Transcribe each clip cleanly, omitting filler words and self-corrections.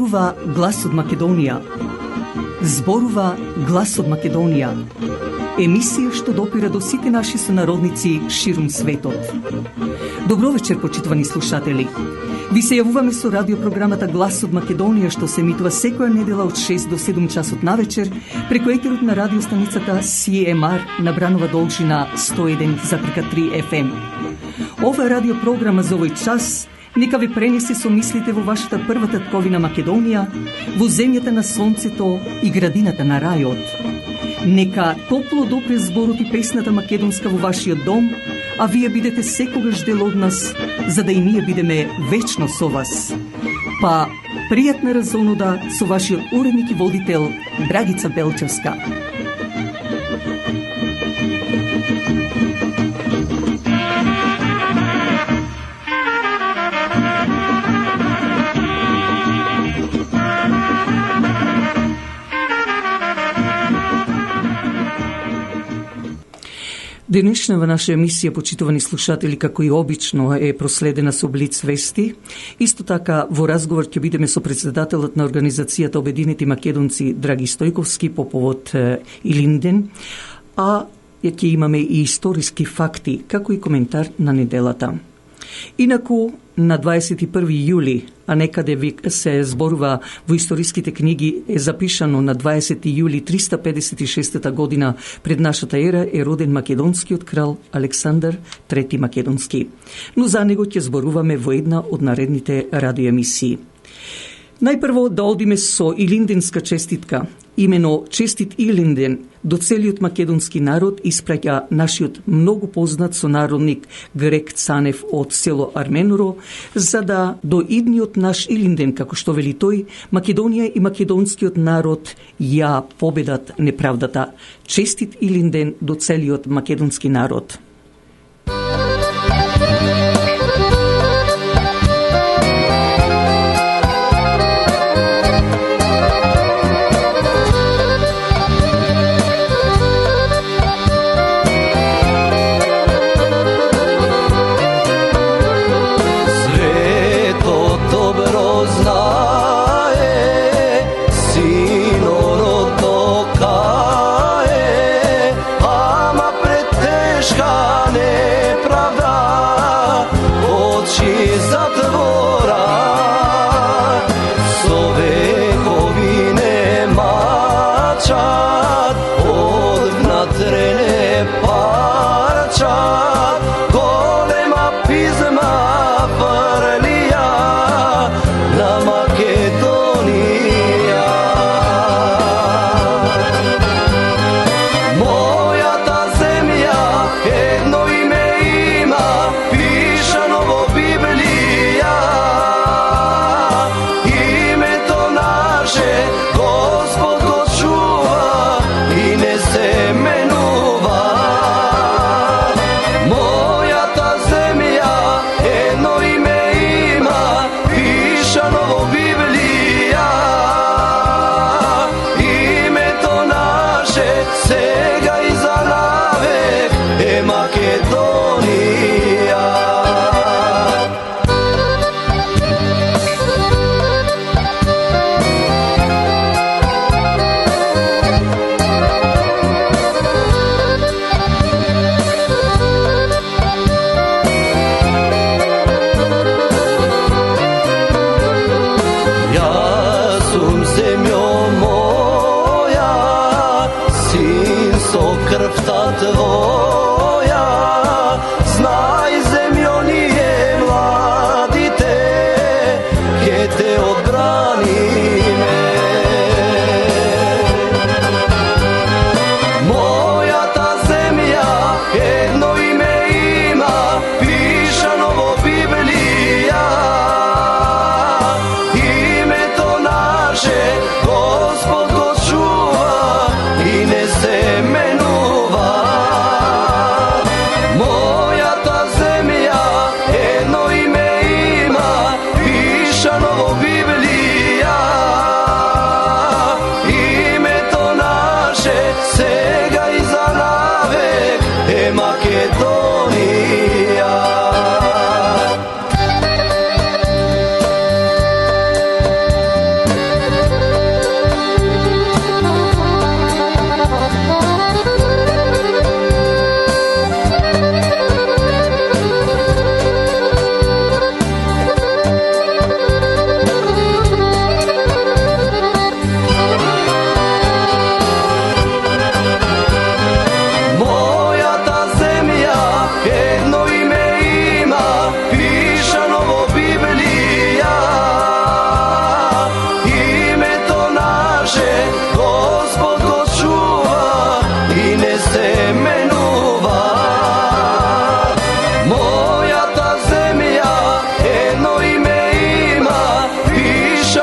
Зборува глас од Македонија. Зборува глас од Македонија. Емисија што допира до сите наши сонародници ширум светот. Добро вечер, почитувани слушатели. Ви се јавуваме со радиопрограмата Глас од Македонија, што се емитува секоја недела од 6 до 7 часот на вечер преку етерот на радиостаницата CMR на Бранова должина 101,3 FM. Ова радиопрограма за овој час нека ви пренесе со мислите во вашата прва татковина Македонија, во земјата на сонцето и градината на рајот. Нека топло допре зборот и песната македонска во вашиот дом, а вие бидете секогаш дел од нас, за да и ние бидеме вечно со вас. Па, пријатна разонуда со вашиот уредник и водител Драгица Белчевска. Денешнава наша емисија, почитувани слушатели, како и обично е проследена со Блиц вести. Исто така во разговор ќе бидеме со председателот на Организацијата Обединети македонци Драги Стојковски по повод Илинден, а ќе имаме и историски факти, како и коментар на неделата. Инаку, на 21 јули, а некаде се зборува во историските книги, е запишано на 20 јули 356 година пред нашата ера е роден македонскиот крал Александар III Македонски. Но за него ќе зборуваме во една од наредните радиоемисии. Најпрво да одиме со Илинденска честитка. Имено честит Илинден до целиот македонски народ испраќа нашиот многу познат сонародник Грек Цанев од село Арменоро, за да до идниот наш Илинден, како што вели тој, Македонија и македонскиот народ ја победат неправдата. Честит Илинден до целиот македонски народ. Gospod go čuva i ne se menува.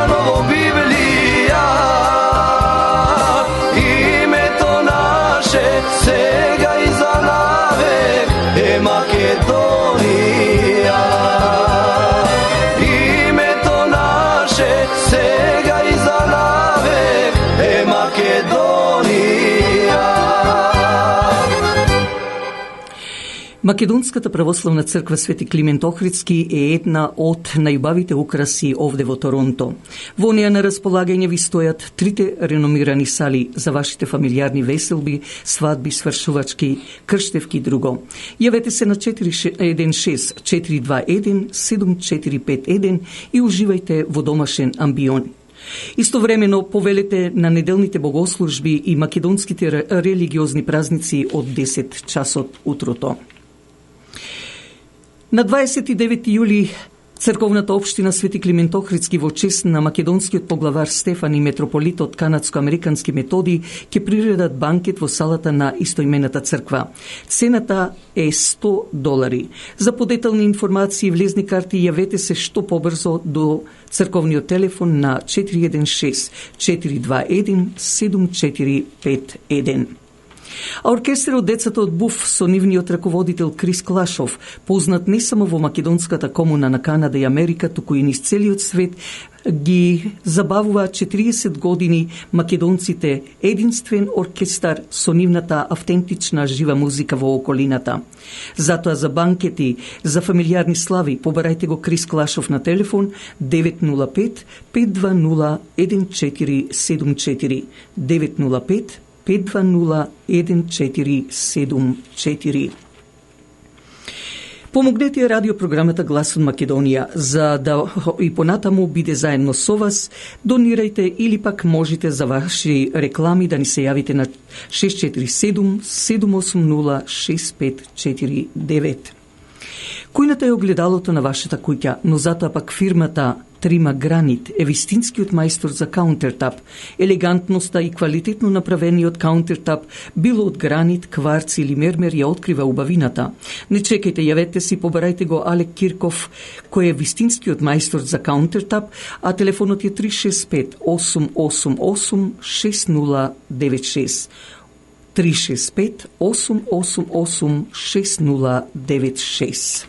запишано во Библија. Името наше сега и за навек е Македонија. Името наше сега и за навек е Македонија. Македонската православна црква Свети Климент Охридски е една од најубавите украси овде во Торонто. Во неја на располагање ви стојат трите реномирани сали за вашите фамилиарни веселби, свадби, свршувачки, крштевки и друго. Јавете се на 416-421-7451 и уживајте во домашен амбион. Истовремено повелете на неделните богослужби и македонските религиозни празници од 10 часот утрото. На 29 јули Црковната општина Свети Климент Охридски во чест на македонскиот поглавар Стефан и митрополитот канадско-американски Методи ќе приредат банкет во салата на истоимената црква. Цената е $100. За подетални информации и влезни карти јавете се што побрзо до црковниот телефон на 416-421-7451. А оркестерот Децата од Буф со нивниот раководител Крис Клашов, познат не само во македонската комуна на Канада и Америка, туку и низ целиот свет, ги забавуваат 40 години македонците единствен оркестар со нивната автентична жива музика во околината. Затоа за банкети, за фамилиарни слави, побарајте го Крис Клашов на телефон 905-520-1474 905-520-1474. Помогнете ја радиопрограмата Глас од Македонија, за да и понатаму биде заедно со вас. Донирајте или пак можете за ваши реклами да ни се јавите на 647-780-6549. Кујната е огледалото на вашата куќа, но затоа пак фирмата Трима Гранит е вистинскиот мајстор за каунтертап. Елегантноста и квалитетно направениот каунтертап, било од гранит, кварц или мермер, ја открива убавината. Не чекајте, јавете си, побарајте го Алек Кирков, кој е вистинскиот мајстор за каунтертап, а телефонот е 365-888-6096. 365-888-6096.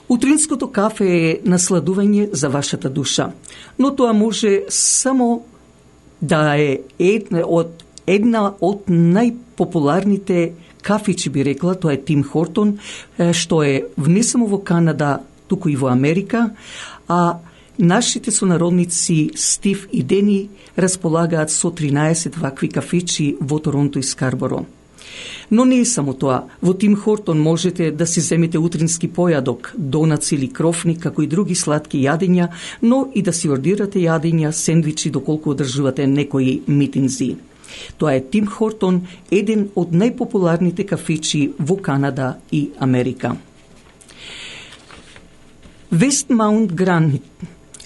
Утринското кафе е насладување за вашата душа, но тоа може само да е една од најпопуларните кафичи, би рекла, тоа е Тим Хортон, што е не само во Канада, туку и во Америка, а нашите сонародници Стив и Дени располагаат со 13 вакви кафичи во Торонто и Скарборо. Но не е само тоа. Во Тим Хортон можете да си земете утрински појадок, донаци или крофни, како и други сладки јадења, но и да си ордирате јадења, сендвичи, доколку одржувате некои митинзи. Тоа е Тим Хортон, еден од најпопуларните кафичи во Канада и Америка. Westmount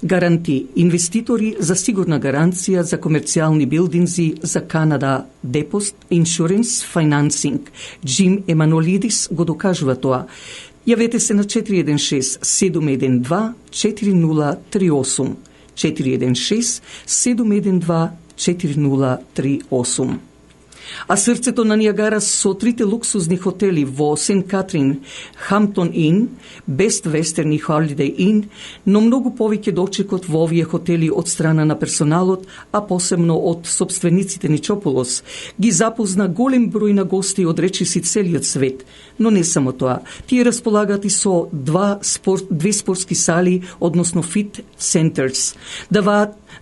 Гаранти, инвеститори за сигурна гаранција за комерцијални билдинзи за Канада Депост Insurance Financing. Джим Еманолидис го докажува тоа. Јавете се на 416-712-4038. 416-712-4038. А срцето на Ниагара со трите луксузни хотели во Сент Катрин, Хамптон Ин, Бест Вестерн и Холидеј Ин, но многу повеќе дочекот во овие хотели од страна на персоналот, а посебно од собствениците Ничополос, ги запозна голем број на гости од речиси целиот свет. Но не само тоа, тие располагаат и со две спортски сали, односно фит центерс.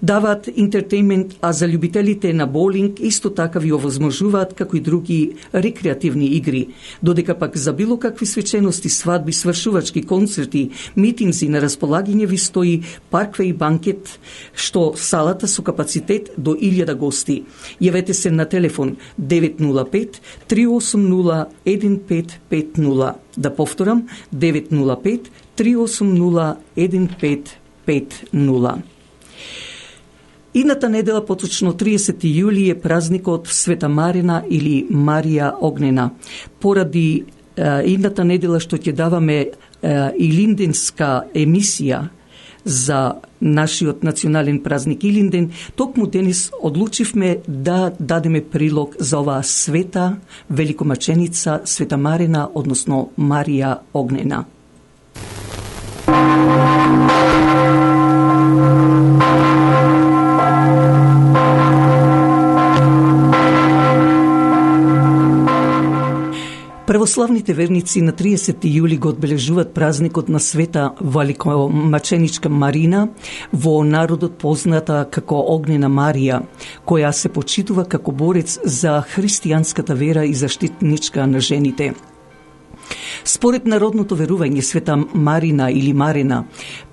Даваат интертеймент, а за љубителите на боулинг исто така ви овозможуваат како и други рекреативни игри, додека пак за било какви свечености, свадби, свршувачки, концерти, митинзи на располагање ви стои паркве и банкет, што салата со капацитет до 1000 гости. Јавете се на телефон 905-380-1550. Да повторам, 905-380-1550. Идната недела, поточно 30 јули, е празникот Света Марина или Марија Огнена. Поради идната недела што ќе даваме и линденска емисија за нашиот национален празник Илинден, токму денес одлучивме да дадеме прилог за оваа света, великомаченица, Света Марина, односно Марија Огнена. Православните верници на 30 јули го одбележуваат празникот на Света Великомаченичка Марина, во народот позната како Огнена Марија, која се почитува како борец за христијанската вера и заштитничка на жените. Според народното верување, Света Марина или Марена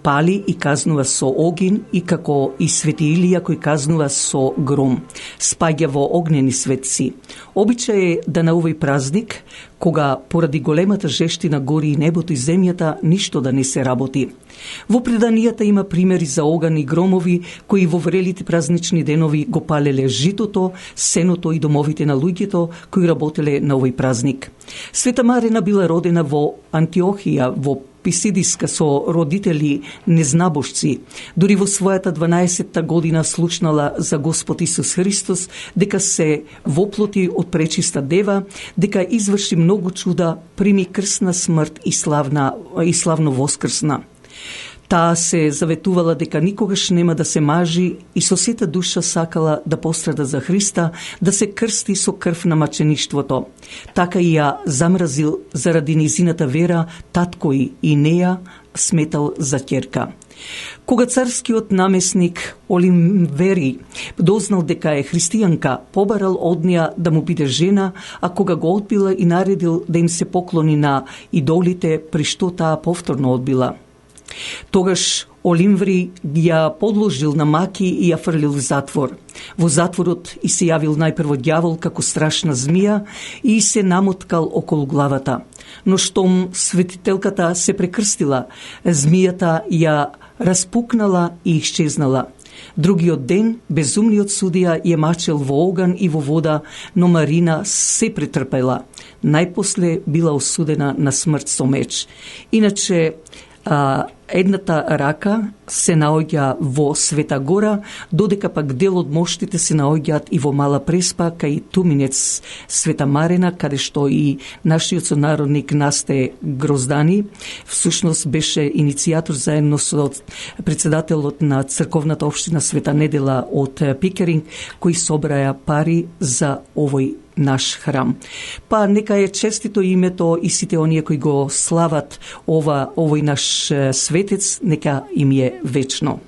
пали и казнува со огин, и како и Свети Илија кој казнува со гром, спаѓа во огнени светци. Обичај е да на овој празник, кога поради големата жештина гори и небото и земјата, ништо да не се работи. Во преданијата има примери за оган и громови, кои во врелите празнични денови го палеле житото, сеното и домовите на луѓето кои работеле на овој празник. Света Марина била родена во Антиохија, во Писидиска, со родители незнабожци. Дури во својата 12-та година слушнала за Господ Исус Христос, дека се воплоти од пречиста дева, дека изврши многу чуда, прими крсна смрт и славно воскрсна. Таа се заветувала дека никогаш нема да се мажи и со сета душа сакала да пострада за Христа, да се крсти со крв на мачеништвото. Така и ја замразил заради низината вера таткој и неја сметал за ќерка. Кога царскиот намесник Оливери дознал дека е христијанка, побарал од неја да му биде жена, а кога го одбила и наредил да им се поклони на идолите, при што таа повторно одбила. Тогаш Оливери ја подложил на маки и ја фрлил в затвор. Во затворот и се јавил најпрво ѓавол како страшна змија и се намоткал околу главата. Но штом светителката се прекрстила, змијата ја распукнала и исчезнала. Другиот ден, безумниот судија ја мачел во оган и во вода, но Марина се претрпела. Најпосле била осудена на смрт со меч. Иначе, едната рака се наоѓа во Света Гора, додека пак дел од моштите се наоѓаат и во Мала Преспа, кај Туминец Света Марина, каде што и нашиот сонародник Насте Гроздани всушност беше иницијатор заедно со председателот на црковната општина Света Недела од Пикеринг, кои собраја пари за овој наш храм. Па нека е честито името и сите оние кои го слават овој наш светец, нека им е вечно.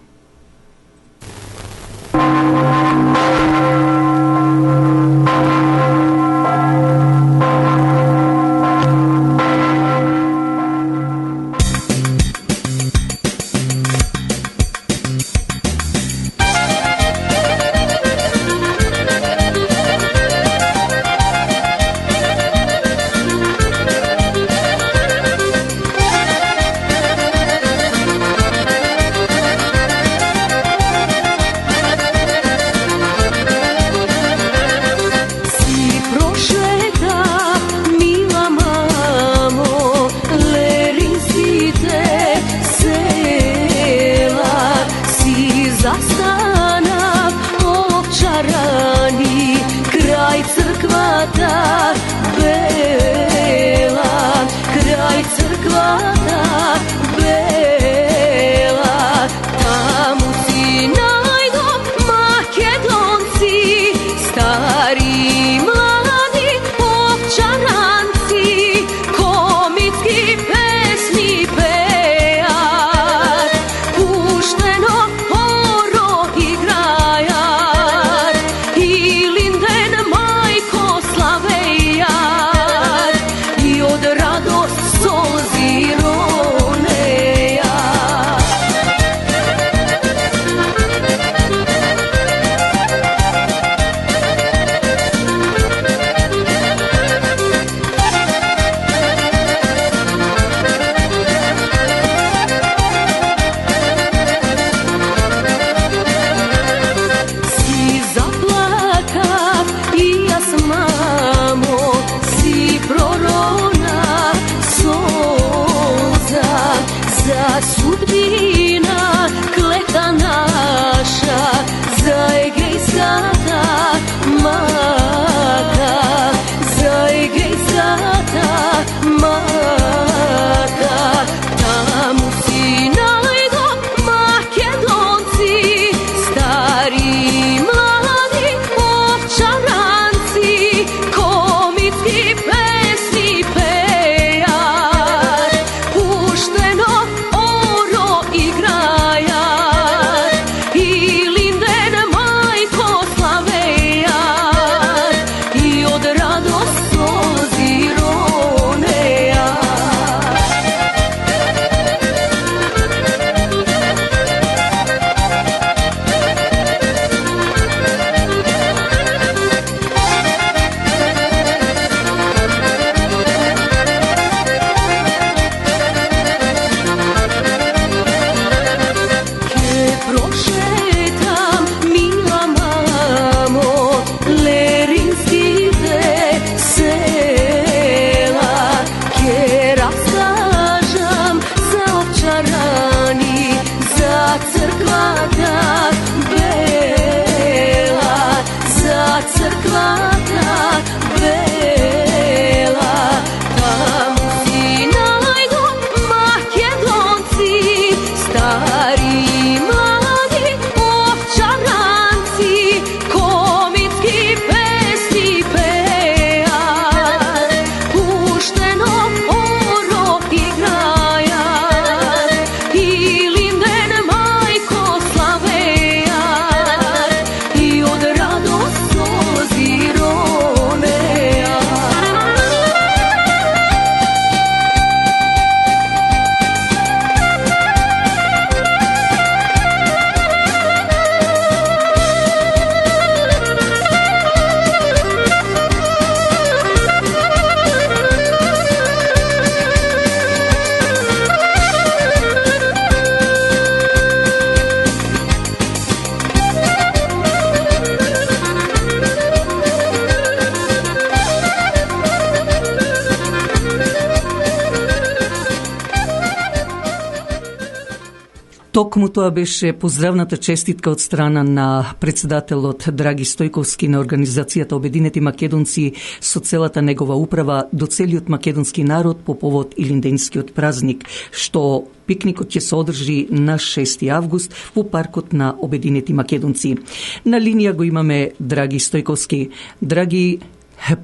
Токму тоа беше поздравната честитка од страна на председателот Драги Стојковски на Организацијата Обединети македонци со целата негова управа до целиот македонски народ по повод Илинденскиот празник, што пикникот ќе се одржи на 6 август во паркот на Обединети македонци. На линија го имаме Драги Стојковски. Драги,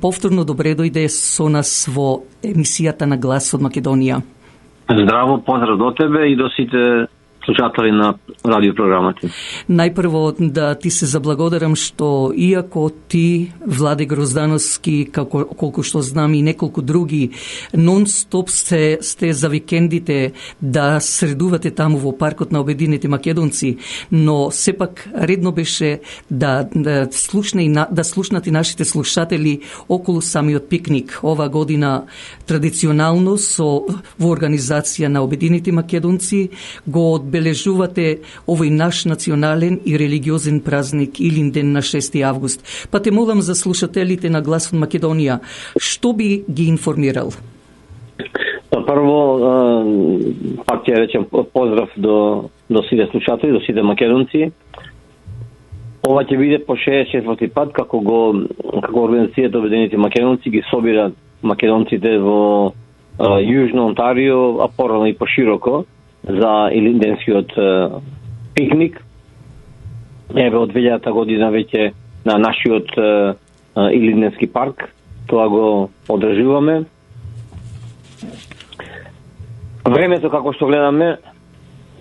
повторно добре дојде со нас во емисијата на Глас од Македонија. Здраво, поздрав до тебе и до сите слушатели на радиопрограмата. Најпрво да ти се заблагодарам што иако ти, Владе Гроздановски, колку што знам и неколку други, нон-стоп сте за викендите да средувате таму во паркот на Обединети македонци, но сепак редно беше да слушнат и нашите слушатели околу самиот пикник. Ова година традиционално во организација на Обединети македонци го одбележувате овој наш национален и религиозен празник Илинден на 6 август. Па те молам за слушателите на Глас од Македонија, што би ги информирал? Прво, пак ќе речем поздрав до сите слушатели, до сите македонци. Ова ќе биде по 64 пат како организацијата Обединети македонци ги собира македонците во Јужно Онтарио, а порано и пошироко, за Илинденскиот пикник. Еве од 2000 година веќе на нашиот Илинденски парк тоа го одржуваме. Времето како што гледаме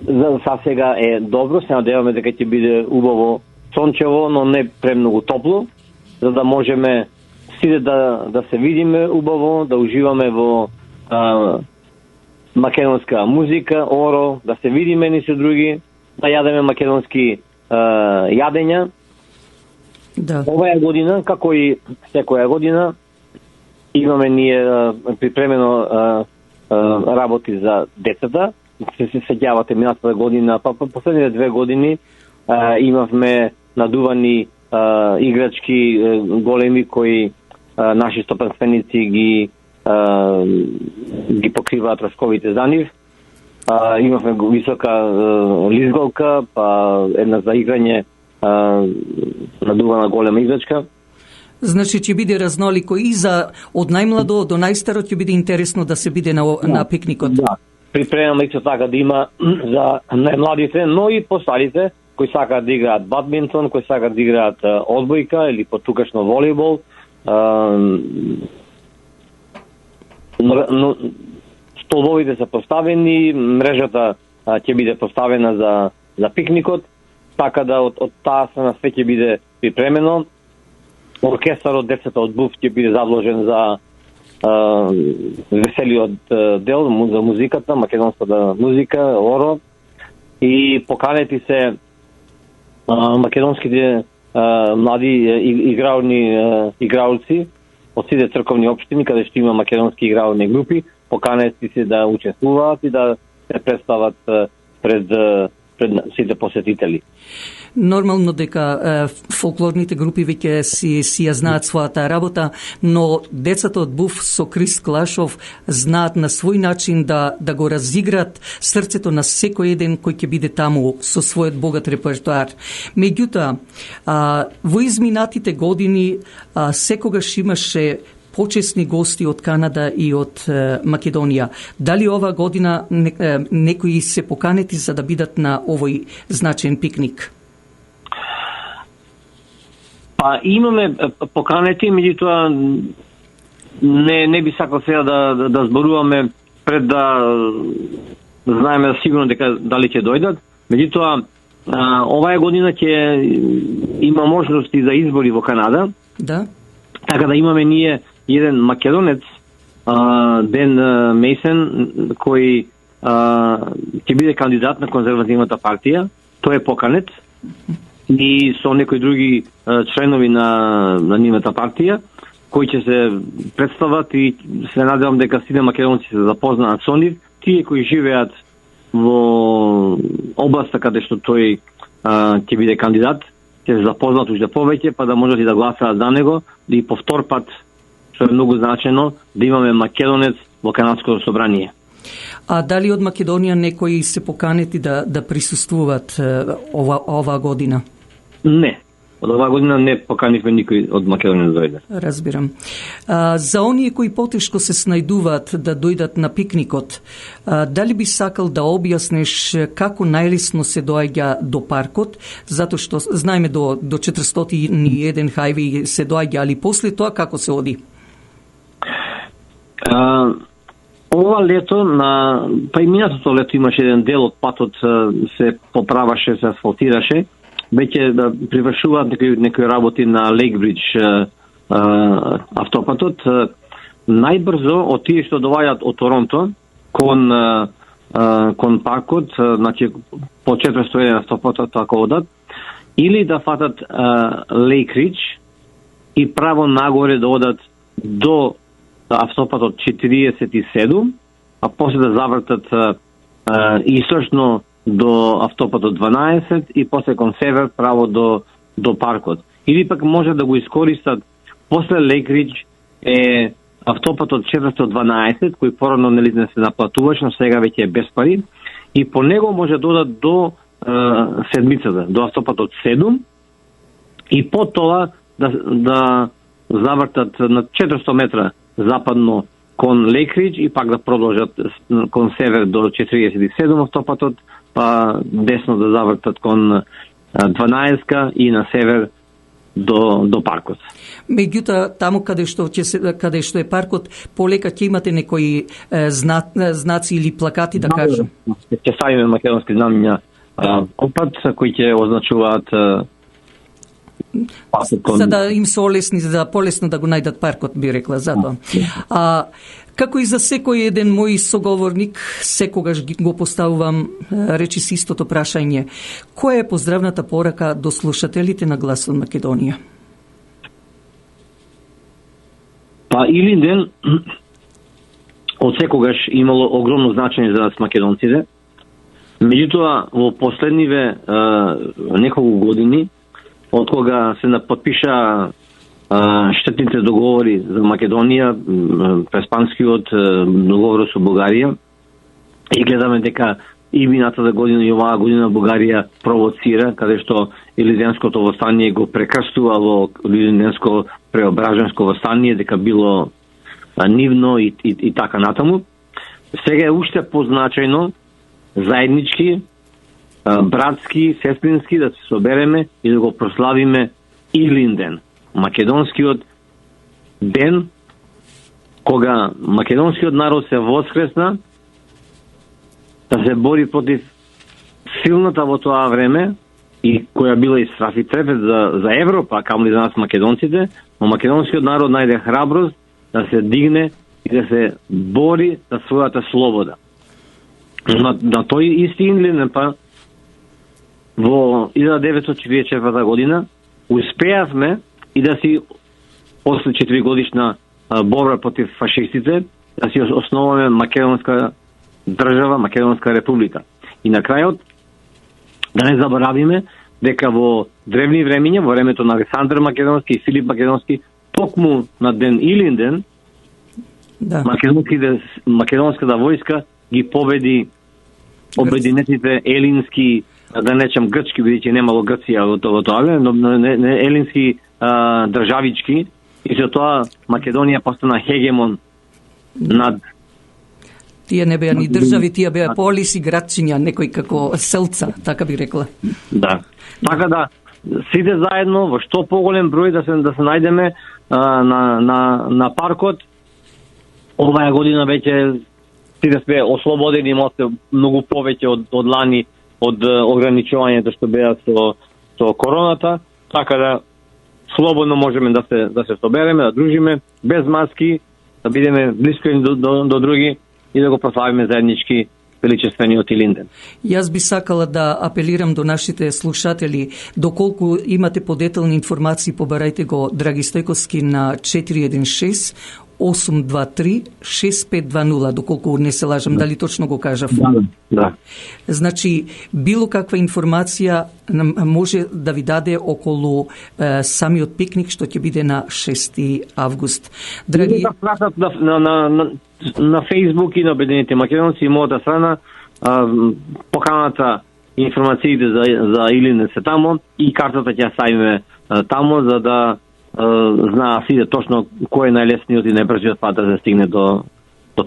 за сега е добро, се надеваме дека ќе биде убаво сончево, но не премногу топло, за да можеме сите да се видиме убаво, да уживаме во македонска музика, оро, да се видиме ни со други, да јадеме македонски јадења. Да. Оваа година, како и секоја година, имаме ние припремено работи за децата. Се сеќавате минатата година, па последните 2 години имавме надувани играчки големи кои наши стопанственици ги покриваат трошковите за нив. Имавме висока лизгалка, па една за играње надувана голема играчка. Значи ќе биде разнолико и за од најмладо до најстаро ќе биде интересно да се биде на пикникот. Да. Припремаме исто така да има за најмладите, но и постарите кои сакаат да играат бадминтон, кои сакаат да играат одбојка или потукашно волейбол. Но столовите се поставени, мрежата ќе биде поставена за пикникот, така да од таа страна све ќе биде припремено. Оркестарот децата од БУФ ќе биде задложен за веселиот дел, за музиката, македонската музика, оро. И поканети се македонските млади играулци од сите црковни општини, каде што има македонски игрални групи, поканети се да учествуваат и да се представат пред сите посетители. Нормално дека фолклорните групи веќе си ја знаат својата работа, но децата од БУФ со Крис Клашов знаат на свој начин да го разиграт срцето на секој еден кој ќе биде таму со својот богат репертоар. Меѓутоа, во изминатите години секогаш имаше почесни гости од Канада и од Македонија. Дали ова година некои се поканети за да бидат на овој значаен пикник? Па имаме поканети, меѓутоа не би сакал сега да зборуваме пред да знаеме сигурно дека дали ќе дојдат. Меѓутоа оваа година ќе има можности за избори во Канада. Да. Така да имаме ние еден македонец, Ден Мейсен, кој ќе биде кандидат на конзервативната партија. Тој е поканет и со некои други членови на нивната партија, кои ќе се представат и се надевам дека сите македонци се запознаат со нив. Тие кои живеат во областа каде што тој ќе биде кандидат, ќе се запознаат уште повеќе, па да можат и да гласаат за него, да и по втор пат, што е многу значено, да имаме македонец во Канадското собрание. А дали од Македонија некои се поканети да присуствуваат ова година? Не. Од оваа година не поканивме никој од Македонија да дојде. Разбирам. За оние кои потешко се снајдуваат да дојдат на пикникот, дали би сакал да објаснеш како најлесно се доаѓа до паркот, затоа што знаеме до 401 хајви се доаѓа, али после тоа како се оди? Ова лето, па и минатото лето имаше еден дел од патот се поправаше, се асфалтираше, веќе да привршуваат некои работи на Лейкбридж автопатот. Најбрзо од тие што доаѓаат од Торонто кон паркот, значи по 401 автопатот ако одат, или да фатат Лейкридж и право нагоре да одат до автопатот 47, а после да завртат источно до автопатот 12 и после кон север право до паркот. Или пак може да го искористат после Лейкридж е автопатот 412 кој порано нели не се наплатуваше, но сега веќе е без пари и по него може да одат до седмицата, до автопатот 7 и по тоа да завртат на 400 метра западно кон Лейкридж и пак да продолжат кон север до 47 автопатот, па десно да завртат кон 12 и на север до паркот. Меѓутоа, таму каде што е паркот, полека ќе имате некои знаци или плакати, да кажем? Ќе ставиме македонски знамиња опат кои ќе означуваат за да им се олесни, за да полесно да го најдат паркот, би рекла, затоа. Како и за секој еден мој соговорник, секогаш го поставувам речиси истото прашање. Која е поздравната порака до слушателите на Глас од Македонија? Па Илинден од секогаш имало огромно значење за нас македонците. Меѓутоа, во последниве неколку години, од кога се подпиша штетните договори за Македонија, преспанскиот договор со Бугарија, и гледаме дека и минатата година и оваа година Бугарија провоцира, каде што Илинденското востание го прекрстува во Илинденско преображенско востание, дека било нивно и така натаму. Сега е уште позначајно заеднички, братски, сестрински да се собереме и да го прославиме Илинден, македонскиот ден, кога македонскиот народ се воскресна да се бори против силната во тоа време и која била и страф и трепет за Европа, камо ли за нас македонците, но македонскиот народ најде храброст да се дигне и да се бори за својата слобода. На тој исти Илинден па во 1944 година успеавме и да си после 4 годишна борба против фашистите да си основаме македонска држава, Македонска република. И на крајот да не заборавиме дека во древни времиња, во времето на Александар Македонски и Филип Македонски, токму на ден Илинден, македонската војска ги победи обединетите елински, да нечам грчки, бидејќи немало Грција во тоа, но елински државички, и за тоа Македонија постана хегемон над тие не беа ни држави, тие беа полиси, градчиња, некои како селца, така би рекла. Да. Така да сите заедно во што поголем број да се најдеме на паркот. Оваа година веќе сите сме ослободени, имате многу повеќе од лани од ограничувањето што беа со короната, така да слободно можеме да се собереме, да дружиме без маски, да бидеме блиско до други и да го прославиме заеднички величествениот Илинден. Јас би сакала да апелирам до нашите слушатели, доколку имате подетелни информации, побарајте го Драги Стојковски на 416 823-6520, доколку не се лажам, дали точно го кажав? Да. Значи, било каква информација може да ви даде околу самиот пикник, што ќе биде на 6 август. Драги... Да пратат на Facebook и на Обединените македонци и мојата страна поканата информациите за или не се тамо и картата ќе ставиме тамо за да знаат сите точно кој е најлесниот и најбрзиот пат да се стигне до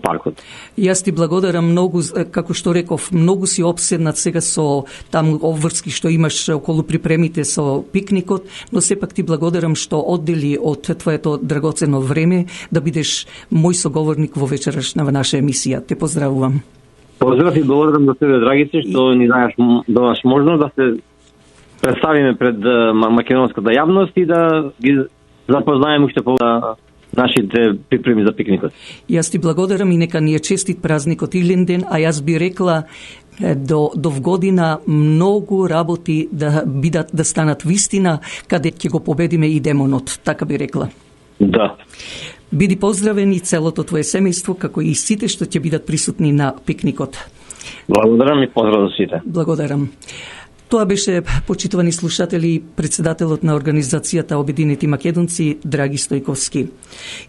паркот. Јас ти благодарам многу, како што реков, многу си обседнат сега со таму обврски што имаш околу припремите со пикникот, но сепак ти благодарам што оддели од твоето драгоцено време да бидеш мој соговорник во вечерашна наша емисија. Те поздравувам. Поздрав и благодарам за тебе, драгице, што ни даваш можност да се представиме пред македонската јавност и да ги запознаеме уште по нашите припреми за пикникот. Јас ти благодарам и нека ни е честит празникот Илинден, а јас би рекла до вгодина многу работи да станат вистина, каде ќе го победиме и демонот, така би рекла. Да. Биди поздравен и целото твое семејство, како и сите што ќе бидат присутни на пикникот. Благодарам и поздрав за сите. Благодарам. Тоа беше, почитувани слушатели, председателот на Организацијата Обединети македонци Драги Стојковски.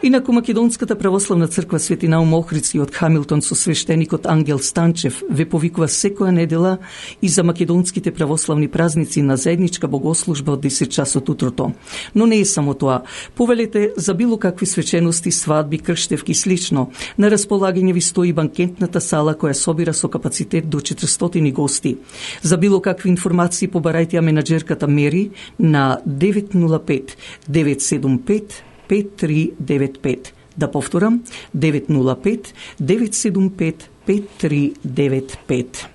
Инаку Македонската православна црква Свети Наум Охридски од Хамилтон со свештеникот Ангел Станчев ве повикува секоја недела и за македонските православни празници на заедничка богослужба од 10 часот утрото. Но не е само тоа. Повелете за било какви свечености, свадби, крштевки и слично. На располагање ви стои банкетната сала која собира со капацитет до 400 гости. За било какви информации побарајте ја менаџерката Мери на 905-975-5395. Да повторам, 905-975-5395.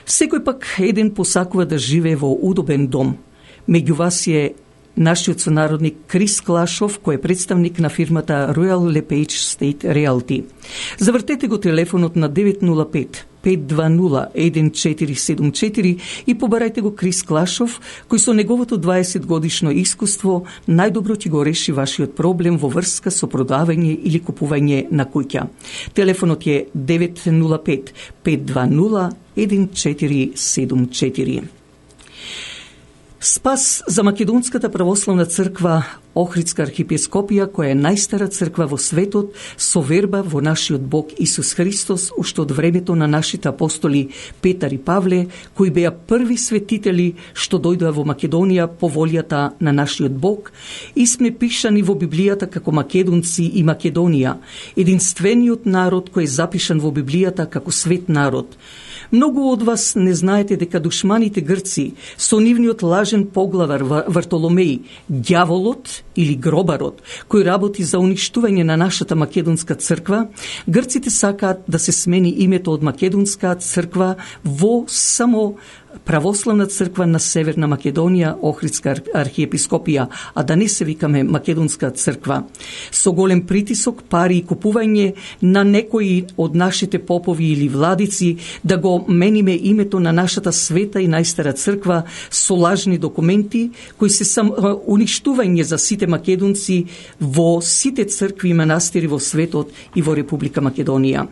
Секој пак еден посакува да живее во удобен дом. Меѓу вас е нашиот сонародник Крис Клашов, кој е представник на фирмата Royal LePage State Realty. Завртете го телефонот на 905-520-1474 и побарајте го Крис Клашов, кој со неговото 20 годишно искуство најдобро ќе го реши вашиот проблем во врска со продавање или купување на куќа. Телефонот е 905-520-1474. Спас за Македонската православна црква Охридска архиепископија, која е најстара црква во светот, со верба во нашиот Бог Исус Христос, уште од времето на нашите апостоли Петар и Павле, кои беа први светители што дојдоа во Македонија по волјата на нашиот Бог, и сме пишани во Библијата како македонци и Македонија, единствениот народ кој е запишан во Библијата како свет народ. Многу од вас не знаете дека душманите грци со нивниот лажен поглавар Вартоломеј, ѓаволот или гробарот, кој работи за уништување на нашата македонска црква, грците сакаат да се смени името од македонска црква во само православна црква на Северна Македонија, Охридска архиепископија, а да не се викаме македонска црква. Со голем притисок, пари и купување на некои од нашите попови или владици да го мениме името на нашата света и најстара црква со лажни документи кои се сам уништување за сите македонци во сите цркви и манастири во светот и во Република Македонија.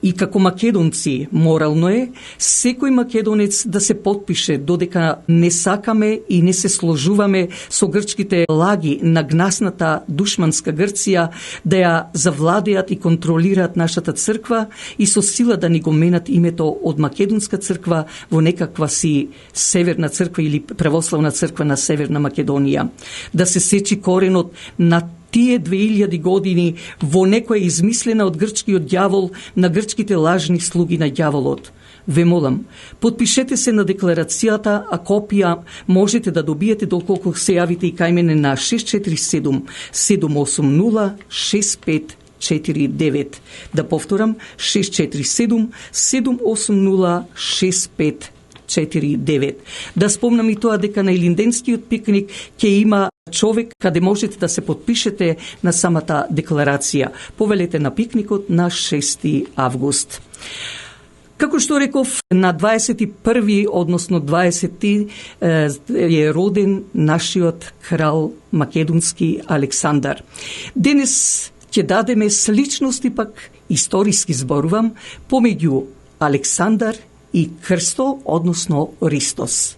И како македонци, морално е секој македонец да се потпише додека не сакаме и не се сложуваме со грчките лаги на гнасната душманска Грција да ја завладеат и контролираат нашата црква и со сила да ни го менат името од македонска црква во некаква си северна црква или православна црква на Северна Македонија. Да се сечи коренот на тие 2000 години во некоја измислена од грчкиот ѓавол на грчките лажни слуги на ѓаволот. Ве молам, потпишете се на декларацијата, а копија можете да добиете доколку се јавите и кај мене на 647-780-6549. Да повторам, 647-780-6549. Да спомнам и тоа дека на Илинденскиот пикник ќе има човек каде можете да се потпишете на самата декларација. Повелете на пикникот на 6 август. Како што реков, на 21. односно 20. е роден нашиот крал македонски Александар. Денес ќе дадеме сличности, пак историски зборувам, помеѓу Александар и Христо, односно Ристос.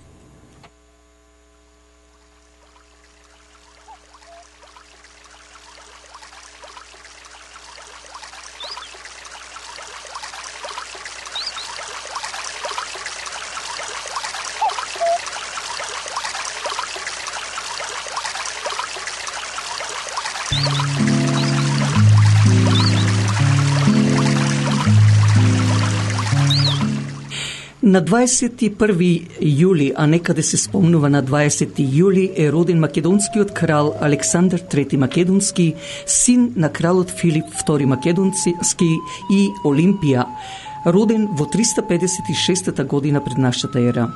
На 21 јули, а некаде се спомнува на 20 јули, е роден македонскиот крал Александар III Македонски, син на кралот Филип II Македонски и Олимпија, роден во 356 година пред нашата ера.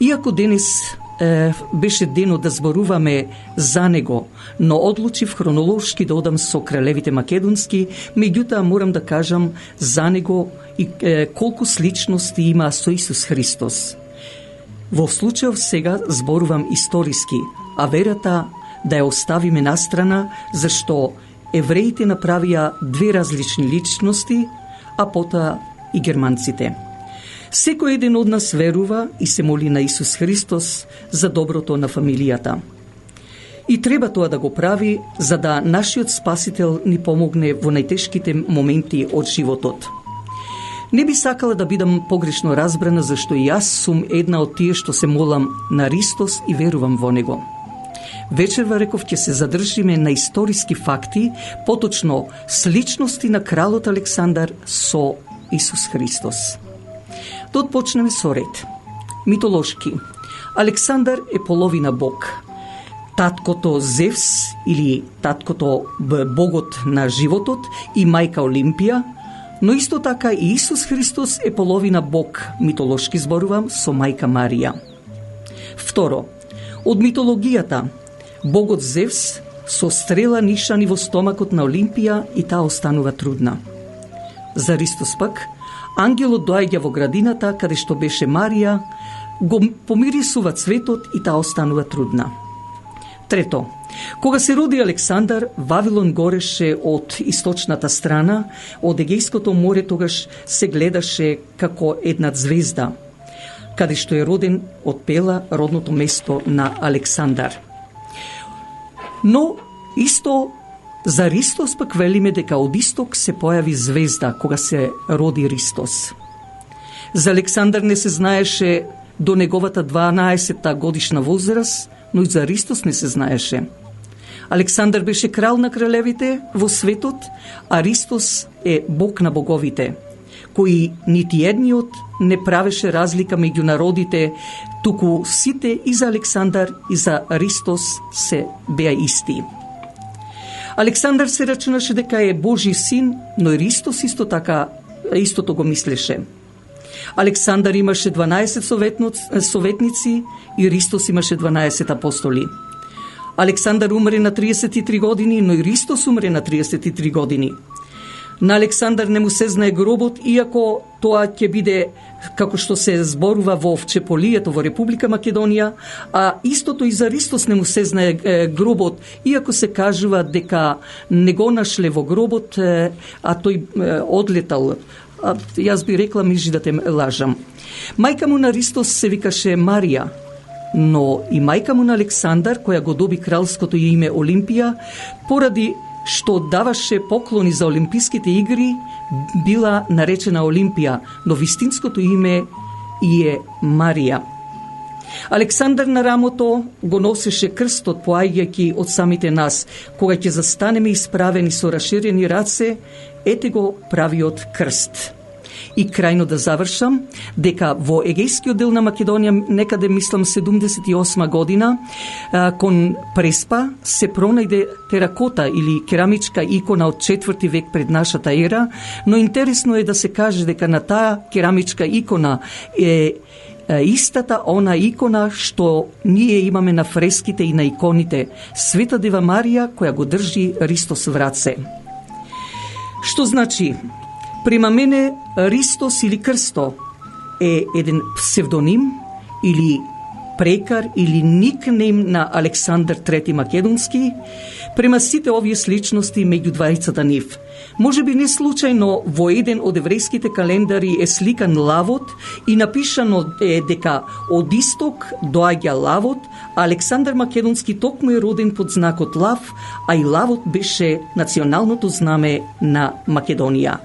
Иако денес беше денот да зборуваме за него, но одлучив хронолошки да одам со кралевите македонски, меѓутоа морам да кажам за него и колку сличности има со Исус Христос. Во случајов сега зборувам историски, а верата да ја оставиме настрана, зашто евреите направија две различни личности, а потоа и германците. Секој еден од нас верува и се моли на Исус Христос за доброто на фамилијата. И треба тоа да го прави, за да нашиот Спасител ни помогне во најтешките моменти од животот. Не би сакала да бидам погрешно разбрана, зашто и јас сум една од тие што се молам на Ристос и верувам во него. Вечерва реков ќе се задржиме на историски факти, поточно сличности на кралот Александар со Исус Христос. Да отпочнеме со ред. Митолошки. Александар е половина бог. Таткото Зевс или таткото богот на животот и мајка Олимпија, но исто така и Исус Христос е половина бог, митолошки зборувам, со мајка Марија. Второ, од митологијата, богот Зевс со стрела нишани во стомакот на Олимпија и таа останува трудна. За Христос пак, ангелот доаѓа во градината каде што беше Марија, го помирисува цветот и таа останува трудна. Трето, кога се роди Александар, Вавилон гореше од источната страна, од Егејското море тогаш се гледаше како една звезда, каде што е роден од Пела, родното место на Александар. Но исто за Ристос пак велиме дека од исток се појави звезда кога се роди Ристос. За Александар не се знаеше до неговата 12 годишна возраст, но и за Ристос не се знаеше. Александар беше крал на кралевите во светот, а Ристос е бог на боговите, кои нити едниот не правеше разлика меѓу народите, туку сите и за Александар и за Ристос се беа исти. Александар се рачунаше дека е Божи син, но и Ристос истото го мислеше. Александар имаше 12 советници и Ристос имаше 12 апостоли. Александар умре на 33 години, но и Ристос умре на 33 години. На Александар не му се знае гробот, иако тоа ќе биде, како што се зборува во Вчеполието во Република Македонија, а истото и за Ристос не му се знае гробот, иако се кажува дека не го нашле во гробот, а тој одлетал. Јас би рекла, мижи да те лажам. Мајка му на Ристос се викаше Марија, но и мајка му на Александар, која го доби кралското име Олимпија, поради што даваше поклони за Олимписките игри, била наречена Олимпија, но вистинското име и е Марија. Александар на рамото го носеше крстот, поаѓајќи од самите нас. Кога ќе застанеме исправени со раширени раце, ете го правиот крст. И крајно да завршам, дека во Егејскиот дел на Македонија, некаде мислам 78 година, кон Преспа се пронајде теракота или керамичка икона од 4 век пред нашата ера, но интересно е да се каже дека на таа керамичка икона е истата она икона што ние имаме на фреските и на иконите, Света Дева Марија која го држи Ристос в раце. Што значи? Према мене, Ристос или Крсто е еден псевдоним или прекар или никнейм на Александар III Македонски, према сите овие сличности меѓу двајцата нив. Може би не случајно во еден од еврејските календари е сликан лавот и напишано е дека од исток доаѓа лавот, а Александар Македонски токму е роден под знакот лав, а и лавот беше националното знаме на Македонија.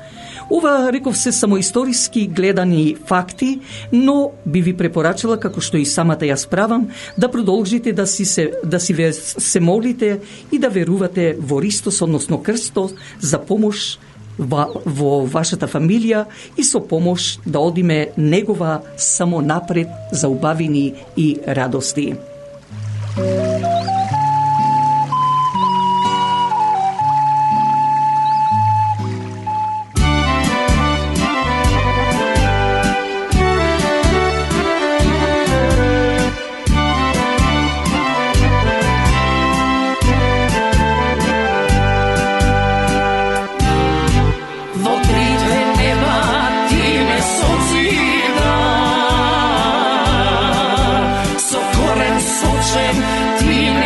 Ова, реков се, само историски гледани факти, но би ви препорачала, како што и самата јас правам, да продолжите да си се молите и да верувате во Ристос, односно Крстос, за помош во вашата фамилија и со помош да одиме негова само напред за убавини и радости. Ти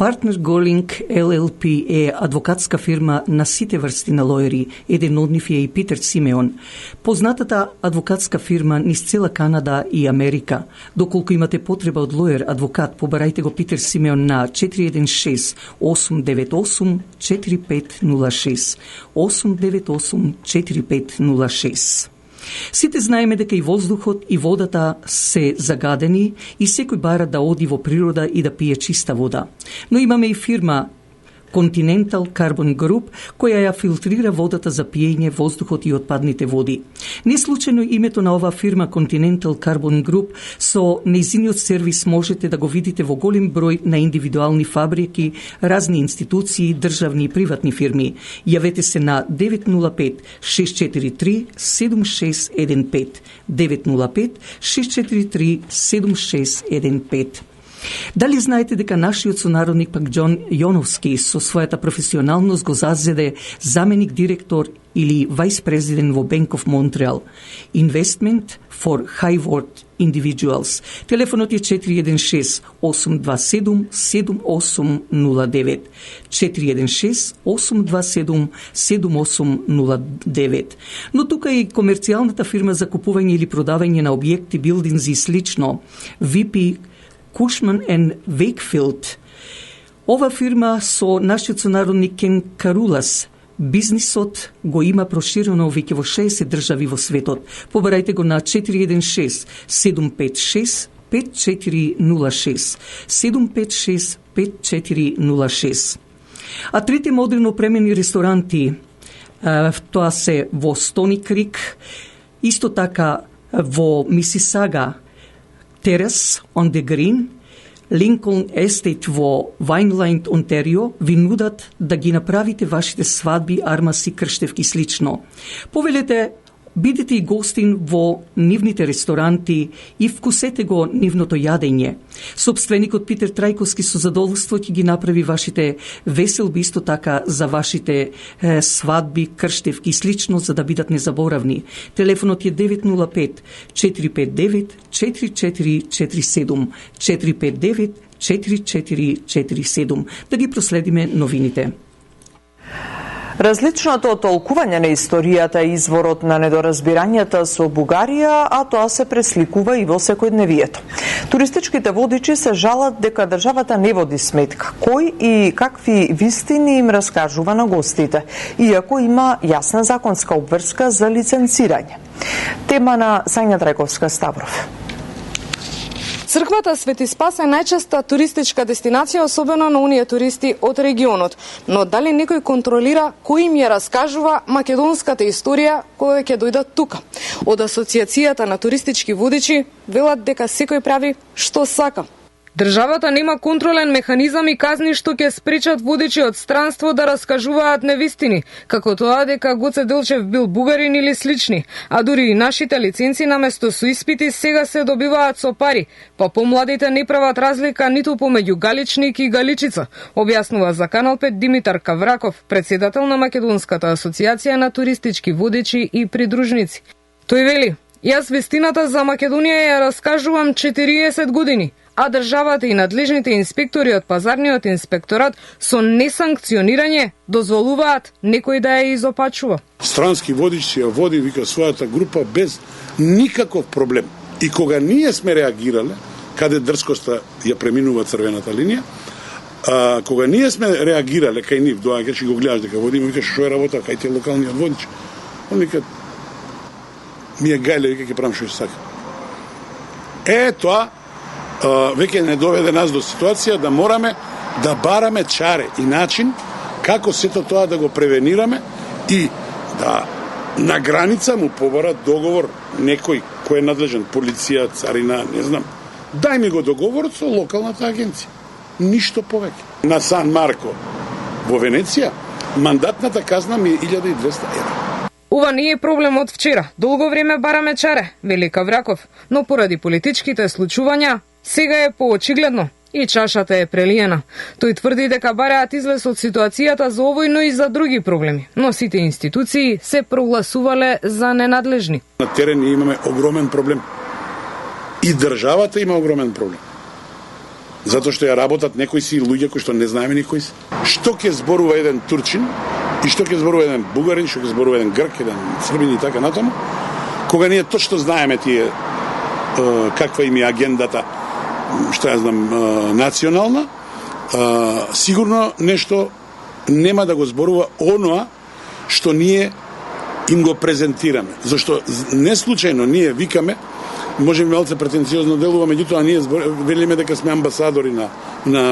Партнер Голинг LLP е адвокатска фирма на сите врсти на лоери, еден од нив е и Питер Симеон. Познатата адвокатска фирма низ цела Канада и Америка. Доколку имате потреба од лоер адвокат, побарајте го Питер Симеон на 416-898-4506. 898-4506. Сите знаеме дека и воздухот и водата се загадени и секој бара да оди во природа и да пие чиста вода. Но имаме и фирма Continental Carbon Group, која ја филтрира водата за пиење, воздухот и отпадните води. Не случајно името на оваа фирма Continental Carbon Group со нејзиниот сервис можете да го видите во голем број на индивидуални фабрики, разни институции, државни и приватни фирми. Јавете се на 905-643-7615. 905-643-7615. Дали знаете дека нашиот сонародник пак Џон Јоновски со својата професионалност го зазеде заменик директор или вајс президент во Bank of Montreal? Investment for High Worth Individuals. Телефонот е 416-827-7809. 416-827-7809. Но тука и комерцијалната фирма за купување или продавање на објекти, билдинзи и слично, VP Cushman and Wakefield. Ова фирма со нашиот сонародник Кен Карулас. Бизнисот го има проширено веќе во 60 држави во светот. Побарајте го на 416-756-5406. 756-5406. А трите модерно опремени ресторанти, тоа се во Стони Крик, исто така во Мисисага, Terrace on the Green, Lincoln Estate во Vineland, Онтарио, ви нудат да ги направите вашите свадби, армаси, крштевки слично. Повелете, бидете и гостин во нивните ресторанти и вкусете го нивното јадење. Собственикот Питер Трајковски со задоволство ќе ги направи вашите веселби, исто така за вашите свадби, крштевки и слично, за да бидат незаборавни. Телефонот е 905-459-4447. 459-4447. Да ги проследиме новините. Различното толкување на историјата е изворот на недоразбирањата со Бугарија, а тоа се пресликува и во секојдневието. Туристичките водичи се жалат дека државата не води сметка кој и какви вистини им раскажува на гостите, иако има јасна законска обврска за лиценцирање. Тема на Сања Трајковска Ставров. Црквата Свети Спас е најчеста туристичка дестинација, особено на оние туристи од регионот. Но дали некој контролира кој им ја раскажува македонската историја која ќе дојдат тука? Од Асоциацијата на туристички водичи велат дека секој прави што сака. Државата нема контролен механизам и казни што ќе спречат водичи од странство да раскажуваат невистини, како тоа дека Гоце Делчев бил бугарин или слични, а дури и нашите лиценци наместо со испити сега се добиваат со пари, па помладите не прават разлика ниту помеѓу Галичник и Галичица, објаснува за Канал 5 Димитар Кавраков, председател на Македонската асоциација на туристички водичи и придружници. Тој вели: "Јас вестината за Македонија ја раскажувам 40 години, а државата и надлежните инспектори од пазарниот инспекторат со несанкционирање дозволуваат некој да ја изопачува." Странски водич си ја води, вика, својата група без никаков проблем. И кога ние сме реагирале, каде дрскоста ја преминува црвената линија, кога ние сме реагирале кај нив, доаѓаш и го гледаш дека водиме, викаш што е работа, кај ти локалниот водич. Он вика, ми е гајле, вика, ќе правам што сака. Тоа веќе не доведе нас до ситуација да мораме да бараме чаре и начин како сето тоа да го превенираме и да на граница му побарат договор некој кој е надлежен, полиција, царина, не знам. Дај ми го договорот со локалната агенција. Ништо повеќе. На Сан Марко во Венеција мандатната казна ми е 1200 евра. Ова не е проблем од вчера. Долго време бараме чаре, вели Кавраков, но поради политичките случувања сега е поочигледно и чашата е прелиена. Тој тврди дека бараат излез од ситуацијата за овој, но и за други проблеми. Но сите институции се прогласувале за ненадлежни. На терен имаме огромен проблем. И државата има огромен проблем. затоа што ја работат некои си луѓе кои што не знаеме никои си. Што ќе зборува еден турчин и што ќе зборува еден бугарин, што ќе зборува еден грк, еден србин и така натаму, кога ние точно знаеме тие каква им е агендата, што ја знам, национална, сигурно нешто нема да го зборува оноа што ние им го презентираме. Зашто не случајно ние викаме, може би малце претенциозно делува, меѓутоа ние велиме дека сме амбасадори на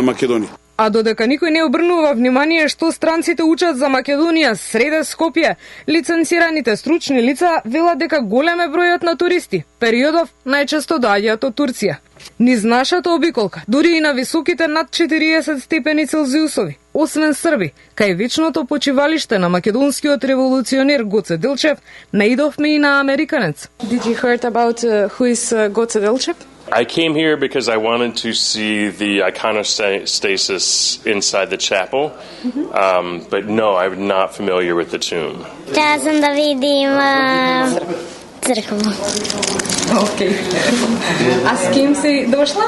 Македонија. А додека никој не обрнува внимание што странците учат за Македонија среде Скопје, лиценцираните стручни лица велат дека голем е бројот на туристи. Периодов најчесто доаѓаат од Турција. Низ нашата обиколка, дури и на високите над 40 степени Целзиусови, освен Срби, кај вечното почивалиште на македонскиот револуционер Гоце Делчев, наидовме и на американец. Did you heard about who is Goce Delchev? I came here because I wanted to see the iconostasis inside the chapel, but no, I'm not familiar with the tomb. Трябва съм да видим църква. Окей. А с ким си дошла?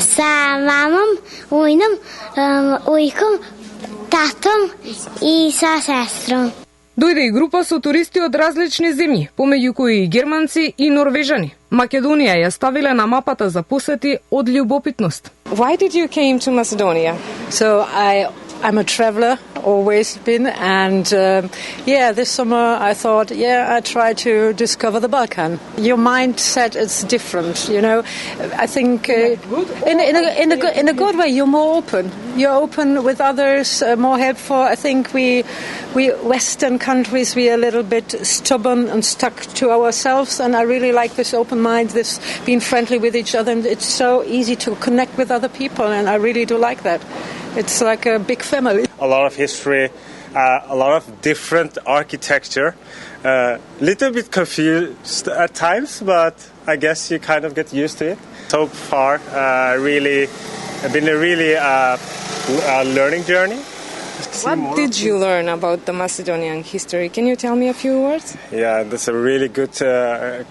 Sa mamom, ujnom, ujkom, tatom i sa sestrom. Дојде и група со туристи од различни земји, помеѓу кои и германци и норвежани. Македонија ја ставиле на мапата за посети од љубопитност. Why did you came to Macedonia? So I'm a traveler, always been, and this summer I thought, I try to discover the Balkan. Your mindset is different, you know. I think in a good way, you're more open. You're open with others, more helpful. I think we Western countries, we are a little bit stubborn and stuck to ourselves, and I really like this open mind, this being friendly with each other, and it's so easy to connect with other people, and I really do like that. It's like a big family. A lot of history, a lot of different architecture. Little bit confused at times, but I guess you kind of get used to it. So far, really been a really learning journey. What did you learn about the Macedonian history? Can you tell me a few words? Yeah, that's a really good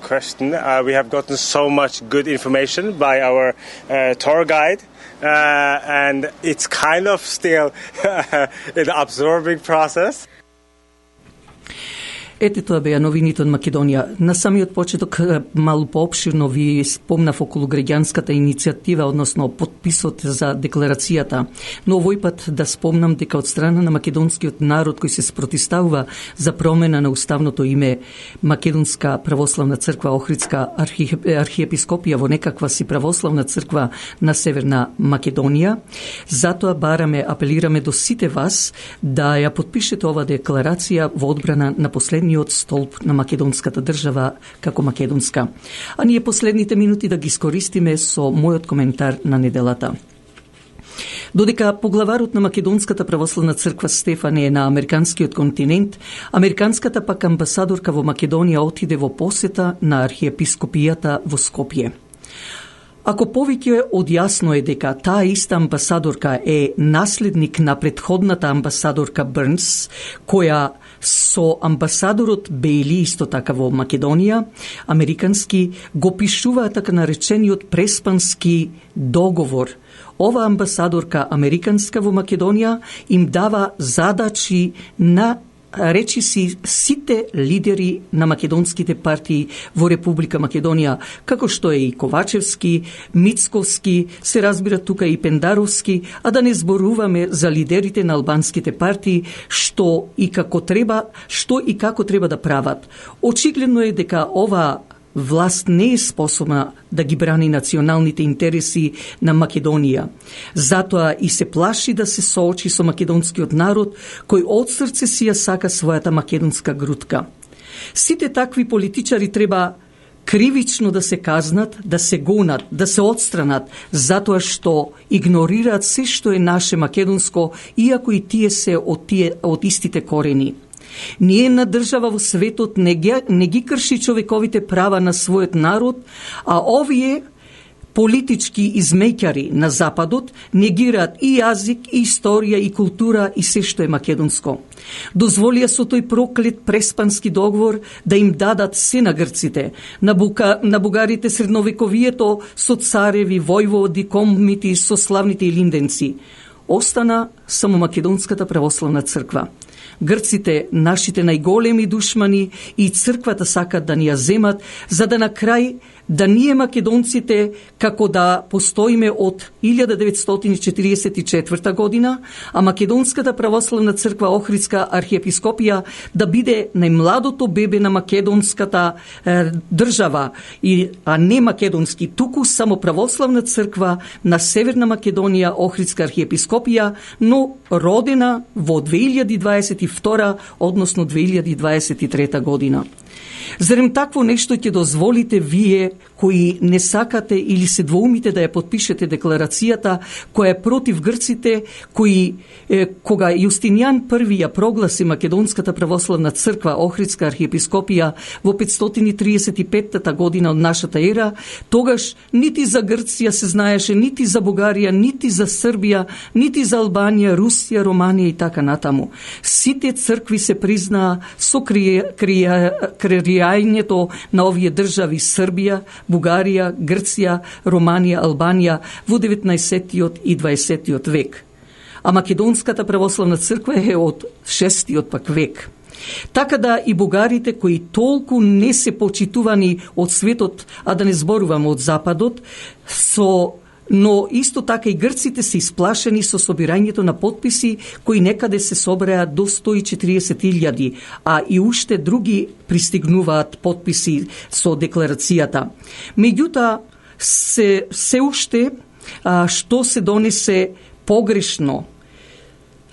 question. We have gotten so much good information by our tour guide. And it's kind of still an absorbing process. Ете, тоа беа новините од Македонија. На самиот почеток малку поопширно ви спомнав околу граѓанската иницијатива, односно подписот за декларацијата. Но овој пат да спомнам дека од страна на македонскиот народ кој се спротивставува за промена на уставното име Македонска православна црква Охридска архиепископија во некаква си православна црква на Северна Македонија, затоа бараме, апелираме до сите вас да ја подпишете ова декларација во одбрана на последниот столб на македонската држава како македонска. А ние последните минути да ги искористиме со мојот коментар на неделата. Додека поглаварот на Македонската православна црква Стефан е на американскиот континент, американската пак амбасадорка во Македонија отиде во посета на архиепископијата во Скопје. Ако повеќе одјасно е дека таа иста амбасадорка е наследник на претходната амбасадорка Брнс, која со амбасадорот Бейли исто така во Македонија, американски, го пишуваат така наречениот преспански договор. Ова амбасадорка американска во Македонија им дава задачи на речи си сите лидери на македонските партии во Република Македонија, како што е и Ковачевски, Мицковски, се разбира тука и Пендаровски, а да не зборуваме за лидерите на албанските партии, што и како треба да прават. Очигледно е дека ова власт не е способна да ги брани националните интереси на Македонија. Затоа и се плаши да се соочи со македонскиот народ, кој од срце си ја сака својата македонска грудка. Сите такви политичари треба кривично да се казнат, да се гонат, да се отстранат, затоа што игнорираат се што е наше македонско, иако и тие се од истите корени. Ниедна држава во светот не ги крши човековите права на својот народ, а овие Политички измеќари на Западот негираат и јазик, и историја, и култура, и се што е македонско. Дозволија со тој проклет преспански договор да им дадат се на грците, на бугарите средновековието со цареви, војводи, комити, со славните илинденци. Остана само Македонската православна црква. Грците, нашите најголеми душмани, и црквата сакат да ни ја земат, за да на крај да ние македонците, како да постоиме од 1944 година, а Македонската православна црква Охридска архиепископија да биде најмладото бебе на македонската држава, а не македонски, туку само православна црква на Северна Македонија, Охридска архиепископија, но родена во 2022, односно 2023 година. Зарем такво нешто ќе дозволите вие, кои не сакате или се двоумите да ја подпишете декларацијата која е против грците, кога Јустинијан I ја прогласи Македонската православна црква Охридска архиепископија во 535 година од нашата ера, тогаш нити за Грција се знаеше, нити за Бугарија, нити за Србија, нити за Албанија, Русија, Романија и така натаму. Сите цркви се признаа со креирањето на овие држави Србија, Бугарија, Грција, Романија, Албанија во 19 и 20 век. А Македонската православна црква е од 6 пак век. Така да и бугарите кои толку не се почитувани од светот, а да не зборуваме од Западот, но исто така и грците се исплашени со собирањето на потписи кои некаде се собреа до 140.000, а и уште други пристигнуваат потписи со декларацијата. Меѓутоа, се уште што се донесе погрешно,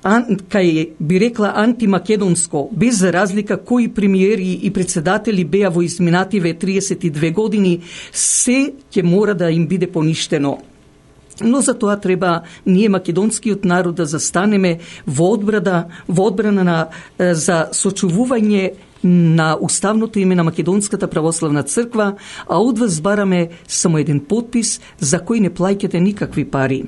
кај би рекла антимакедонско, без разлика кои премиери и председатели беа во изминативе 32 години, се ќе мора да им биде поништено. Но за тоа треба ние македонскиот народ да застанеме во одбрана за сочувување на уставното име на Македонската православна црква, а од вас бараме само еден потпис за кој не плаќате никакви пари.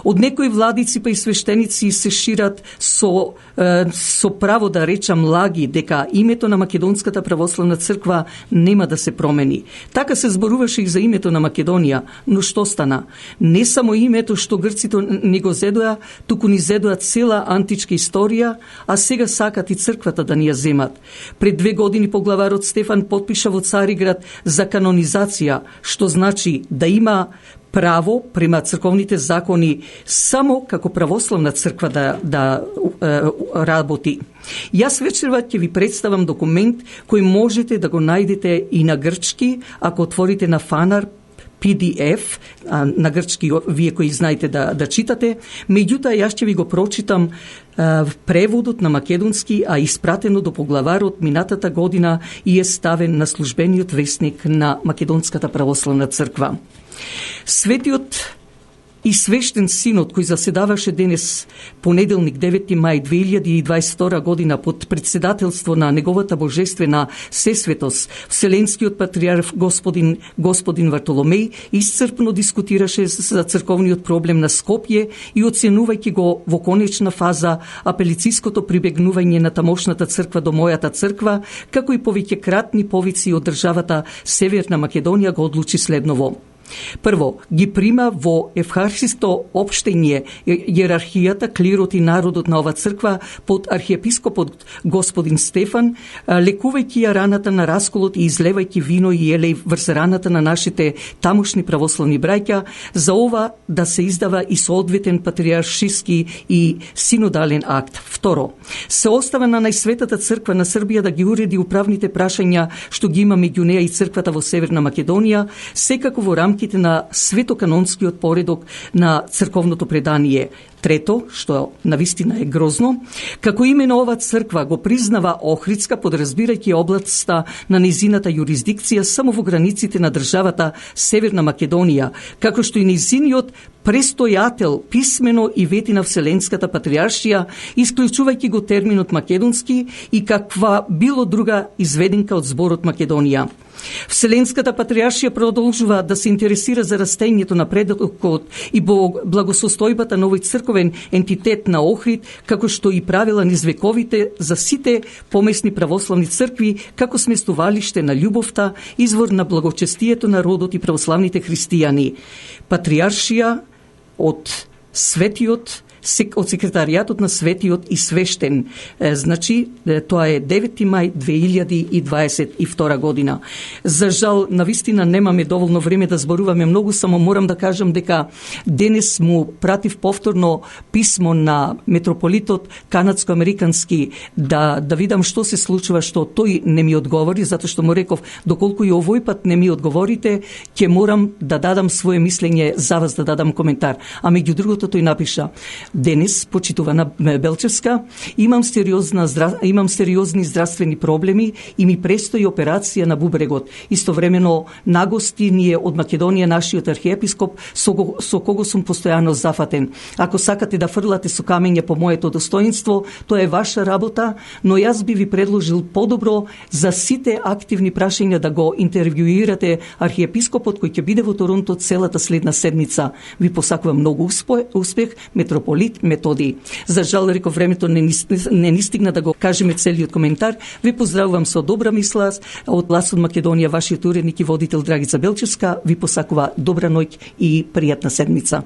Од некои владици па и свештеници се шират со право да речам лаги дека името на Македонската православна црква нема да се промени. Така се зборуваше и за името на Македонија, но што стана? Не само името што грците ни го зедоа, туку ни зедоа цела античка историја, а сега сакат и црквата да ни ја земат. Пред 2 години поглаварот Стефан подпиша во Цариград за канонизација, што значи да има право према црковните закони само како православна црква да работи. Јас вечерва ќе ви представам документ кој можете да го најдете и на грчки, ако отворите на Фанар PDF, на грчки вие кои знаете да читате. Меѓутоа, јас ќе ви го прочитам преводот на македонски, а испратено до поглаварот минатата година и е ставен на службениот весник на Македонската православна црква. Светиот и свештен синод кој заседаваше денес понеделник 9 мај 2022 година под председателство на неговата божествена сесветост, Вселенскиот патриарх господин Вартоломеј исцрпно дискутираше за црковниот проблем на Скопје и оценувајќи го во конечна фаза апелициското прибегнување на тамошната црква до мојата црква, како и повеќекратни повици од државата Северна Македонија, го одлучи следново. Прво, ги прима во евхархисто општење иерархијата, клирот и народот на ова црква под архиепископот господин Стефан, лекувајќи ја раната на расколот и излевајќи вино и елеј врз раната на нашите тамошни православни браќа, за ова да се издава и соодветен патриаршиски и синодален акт. Второ, се остава на најсветата црква на Србија да ги уреди управните прашања што ги има меѓу неа и црквата во Северна Македонија, секако во рамките на светоканонскиот поредок на црковното предание. Трето, што навистина е грозно, како имено ова црква го признава Охридска, подразбирајќи областта на незината јурисдикција само во границите на државата Северна Македонија, како што и незиниот престојател писмено и вети на Вселенската патриаршија, исклучувајќи го терминот македонски и каква било друга изведенка од зборот Македонија. Вселенската патриаршија продолжува да се интересира за растењето на предокот и благосостојбата на овој црковен ентитет на Охрид, како што и правила низ вековите за сите помесни православни цркви, како сместувалиште на љубовта, извор на благочестието на родот и православните христијани. Патриаршија од Светиот, од секретаријатот на Светиот и Свештен. Значи, тоа е 9. мај 2022 година. За жал, навистина немаме доволно време да зборуваме многу, само морам да кажам дека денес му пратив повторно писмо на митрополитот канадско-американски да видам што се случува, што тој не ми одговори, затоа што му реков, доколку и овој пат не ми одговорите, ќе морам да дадам свое мислење за вас, да дадам коментар. А меѓу другото тој напиша: денес, почитувана Белчевска, имам сериозни здравствени проблеми и ми престои операција на бубрегот. Истовремено нагости ни е од Македонија нашиот архиепископ, со кого сум постојано зафатен. Ако сакате да фрлате со камење по моето достоинство, тоа е ваша работа, но јас би ви предложил подобро за сите активни прашања да го интервјуирате архиепископот кој ќе биде во Торонто целата следна седмица. Ви посакувам многу успех, митрополит Методи. За жал, реков, времето не ни стигна да го кажеме целиот коментар. Ви поздравувам со добра мисла од Глас од Македонија, вашиот уредник и водител Драгица Белчевска. Ви посакува добра ноќ и пријатна седмица.